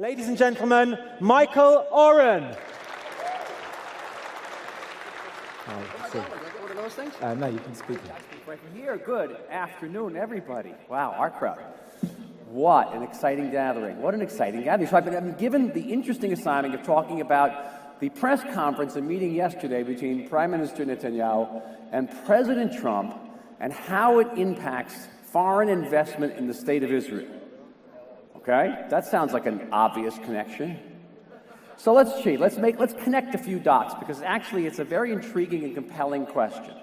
Ladies and gentlemen, Michael Oren. One of those things? No, you can speak. I speak right from here. Good afternoon, everybody. Wow, OurCrowd. What an exciting gathering. What an exciting gathering. So I've been given the interesting assignment of talking about the press conference and meeting yesterday between Prime Minister Netanyahu and President Trump and how it impacts foreign investment in the state of Israel. Okay? That sounds like an obvious connection. So let's cheat. Let's connect a few dots, because actually it's a very intriguing and compelling question.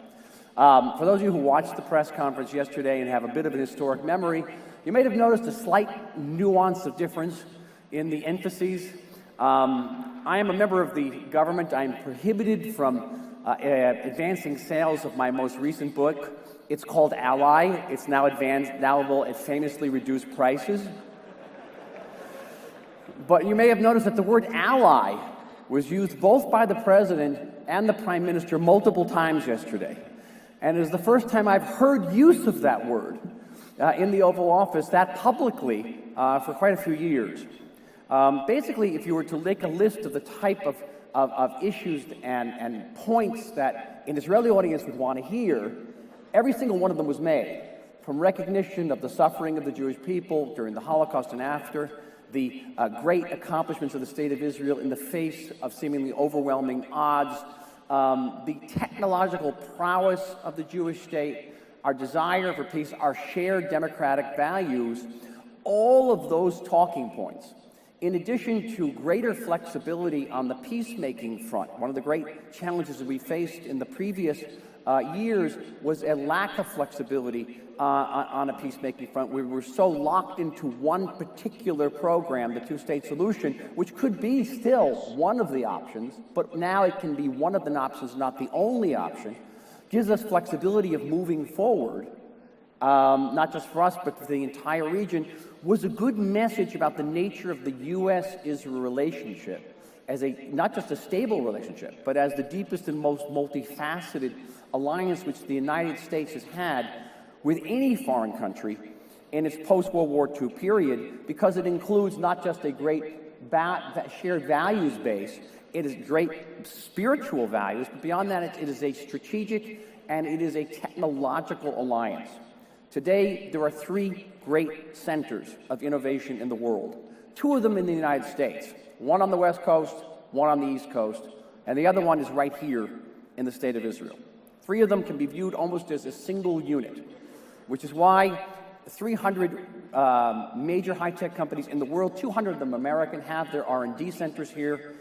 For those of you who watched the press conference yesterday and have a bit of an historic memory, you may have noticed a slight nuance of difference in the emphases. I am a member of the government. I am prohibited from advancing sales of my most recent book. It's called Ally. It's now available at famously reduced prices. But you may have noticed that the word ally was used both by the president and the prime minister multiple times yesterday. And it is the first time I've heard use of that word in the Oval Office that publicly for quite a few years. Basically, if you were to make a list of the type of issues and points that an Israeli audience would want to hear, every single one of them was made, from recognition of the suffering of the Jewish people during the Holocaust and after, the great accomplishments of the state of Israel in the face of seemingly overwhelming odds, the technological prowess of the Jewish state, our desire for peace, our shared democratic values, all of those talking points, in addition to greater flexibility on the peacemaking front. One of the great challenges that we faced in the previous years was a lack of flexibility on a peacemaking front. We were so locked into one particular program, the two-state solution, which could be still one of the options, but now it can be one of the options, not the only option, gives us flexibility of moving forward, not just for us, but for the entire region, was a good message about the nature of the U.S. Israel relationship as not just a stable relationship, but as the deepest and most multifaceted alliance which the United States has had with any foreign country in its post-World War II period, because it includes not just a great shared values base, it is great spiritual values, but beyond that, it is a strategic and it is a technological alliance. Today, there are three great centers of innovation in the world. Two of them in the United States, one on the West Coast, one on the East Coast, and the other one is right here in the state of Israel. Three of them can be viewed almost as a single unit, which is why 300 major high-tech companies in the world, 200 of them American, have their R&D centers here.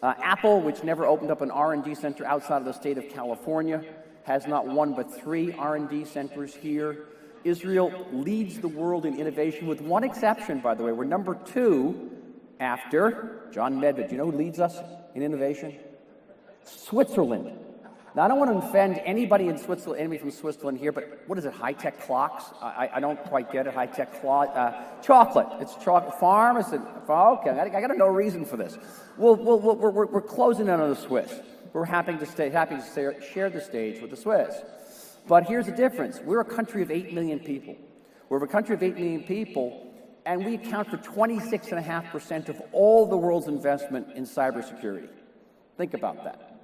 Apple, which never opened up an R&D center outside of the state of California, has not one but 3 R&D centers here. Israel leads the world in innovation, with one exception, by the way. We're number 2 after John Medved. Do you know who leads us in innovation? Switzerland. Now, I don't want to offend anybody in Switzerland, anybody from Switzerland here, but what is it, high-tech clocks? I don't quite get it, high-tech chocolate. It's chocolate farm. Is it? Okay, I got no reason for this. We're closing in on the Swiss. We're happy to share the stage with the Swiss. But here's the difference. We're a country of 8 million people. We're a country of 8 million people, and we account for 26.5% of all the world's investment in cybersecurity. Think about that.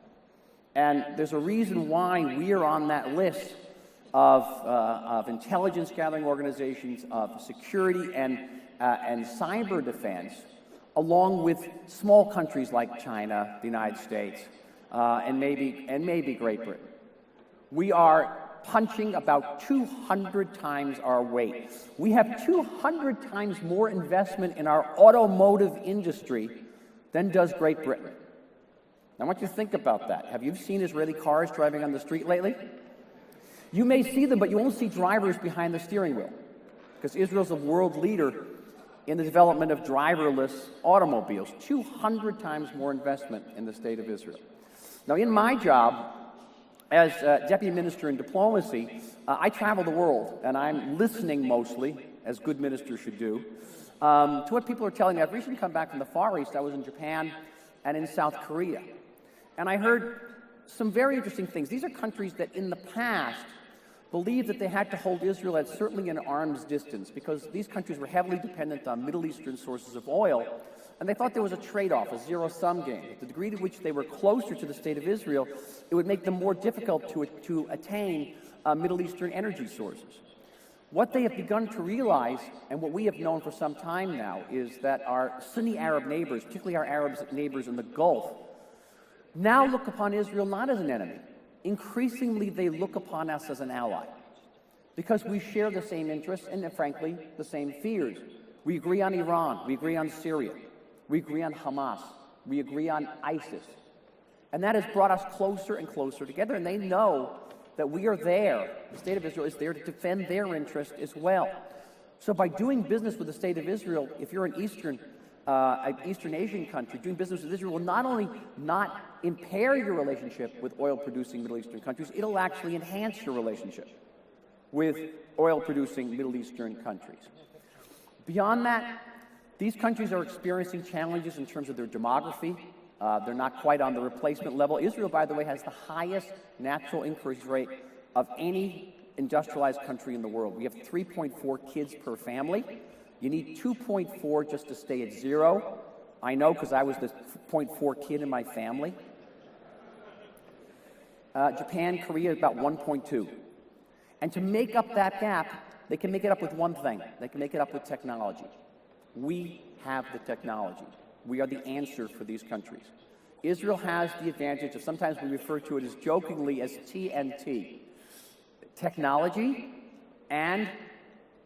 And there's a reason why we are on that list of intelligence gathering organizations, of security and cyber defense, along with small countries like China, the United States, and maybe Great Britain. We are punching about 200 times our weight. We have 200 times more investment in our automotive industry than does Great Britain. I want you to think about that. Have you seen Israeli cars driving on the street lately? You may see them, but you won't see drivers behind the steering wheel, because Israel's a world leader in the development of driverless automobiles. 200 times more investment in the state of Israel. Now, in my job as Deputy Minister in Diplomacy, I travel the world, and I'm listening mostly, as good ministers should do, to what people are telling me. I've recently come back from the Far East. I was in Japan and in South Korea. And I heard some very interesting things. These are countries that in the past believed that they had to hold Israel at certainly an arm's distance, because these countries were heavily dependent on Middle Eastern sources of oil, And they thought there was a trade-off, a zero-sum game. The degree to which they were closer to the State of Israel, it would make them more difficult to attain Middle Eastern energy sources. What they have begun to realize, and what we have known for some time now, is that our Sunni Arab neighbors, particularly our Arab neighbors in the Gulf, now look upon Israel not as an enemy. Increasingly, they look upon us as an ally, because we share the same interests and, frankly, the same fears. We agree on Iran. We agree on Syria. We agree on Hamas. We agree on ISIS. And that has brought us closer and closer together, and they know that we are there. The State of Israel is there to defend their interest as well. So by doing business with the State of Israel, if you're an Eastern Asian country, doing business with Israel will not only not impair your relationship with oil-producing Middle Eastern countries, it'll actually enhance your relationship with oil-producing Middle Eastern countries. Beyond that, these countries are experiencing challenges in terms of their demography. They're not quite on the replacement level. Israel, by the way, has the highest natural increase rate of any industrialized country in the world. We have 3.4 kids per family. You need 2.4 just to stay at 0. I know, because I was the 0.4 kid in my family. Japan, Korea, about 1.2. And to make up that gap, they can make it up with one thing. They can make it up with technology. We have the technology. We are the answer for these countries. Israel has the advantage of, sometimes we refer to it as jokingly as TNT. Technology and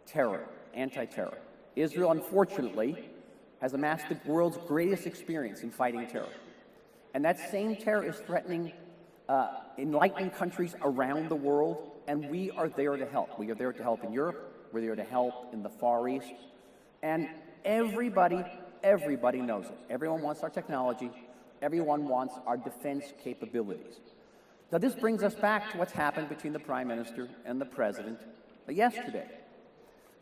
terror, anti-terror. Israel, unfortunately, has amassed the world's greatest experience in fighting terror. And that same terror is threatening enlightened countries around the world, and we are there to help. We are there to help in Europe. We're there to help in the Far East. And everybody knows it. Everyone wants our technology. Everyone wants our defense capabilities. Now, this brings us back to what's happened between the Prime Minister and the President yesterday.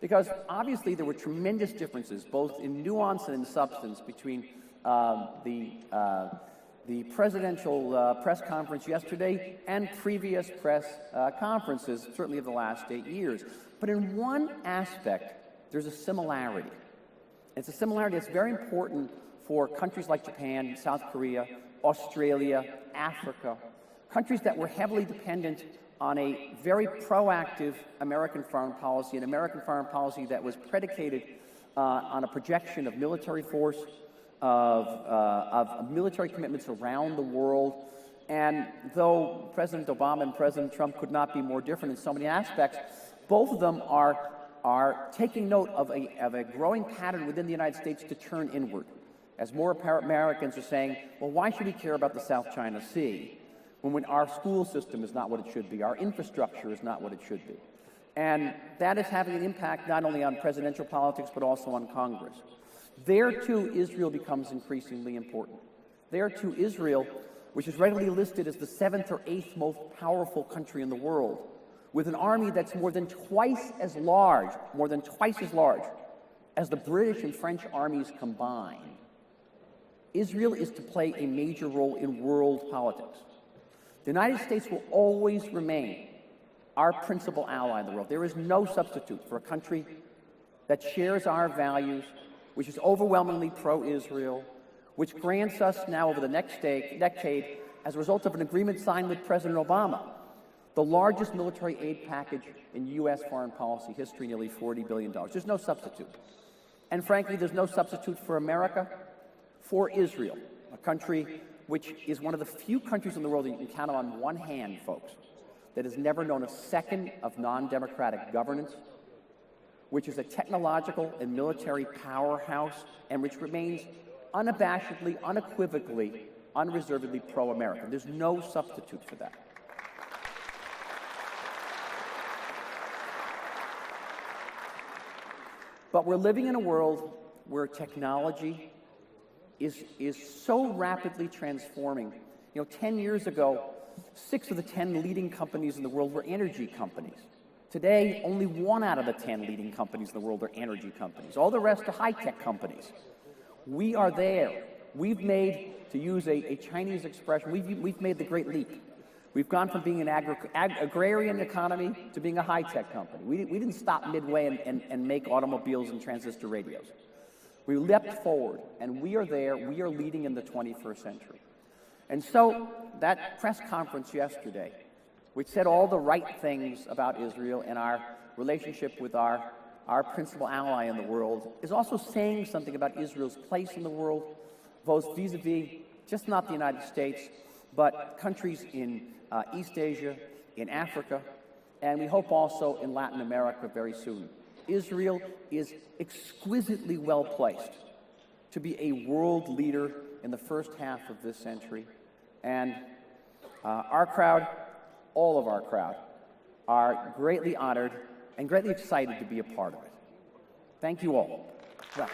Because obviously there were tremendous differences, both in nuance and in substance, between the presidential press conference yesterday and previous press conferences, certainly of the last 8 years. But in one aspect, there's a similarity. It's a similarity that's very important for countries like Japan, South Korea, Australia, Africa, countries that were heavily dependent on a very proactive American foreign policy, an American foreign policy that was predicated on a projection of military force, of military commitments around the world. And though President Obama and President Trump could not be more different in so many aspects, both of them are taking note of a growing pattern within the United States to turn inward. As more Americans are saying, well, why should we care about the South China Sea when our school system is not what it should be, our infrastructure is not what it should be? And that is having an impact not only on presidential politics, but also on Congress. There, too, Israel becomes increasingly important. There, too, Israel, which is readily listed as the 7th or 8th most powerful country in the world, with an army that's more than twice as large as the British and French armies combined. Israel is to play a major role in world politics. The United States will always remain our principal ally in the world. There is no substitute for a country that shares our values, which is overwhelmingly pro-Israel, which grants us now over the next decade, as a result of an agreement signed with President Obama, the largest military aid package in U.S. foreign policy history, nearly $40 billion. There's no substitute. And frankly, there's no substitute for America, for Israel, a country which is one of the few countries in the world that you can count on one hand, folks, that has never known a second of non-democratic governance, which is a technological and military powerhouse, and which remains unabashedly, unequivocally, unreservedly pro-American. There's no substitute for that. But we're living in a world where technology is so rapidly transforming. 10 years ago, 6 of the 10 leading companies in the world were energy companies. Today, only 1 out of the 10 leading companies in the world are energy companies. All the rest are high-tech companies. We are there. We've made, to use a Chinese expression, we've made the great leap. We've gone from being an agrarian economy to being a high-tech company. We didn't stop midway and make automobiles and transistor radios. We leapt forward, and we are there. We are leading in the 21st century. And so that press conference yesterday, which said all the right things about Israel and our relationship with our principal ally in the world, is also saying something about Israel's place in the world, both vis-a-vis just not the United States, but countries in East Asia, in Africa, and we hope also in Latin America very soon. Israel is exquisitely well placed to be a world leader in the first half of this century. And our crowd, all of our crowd, are greatly honored and greatly excited to be a part of it. Thank you all. Well.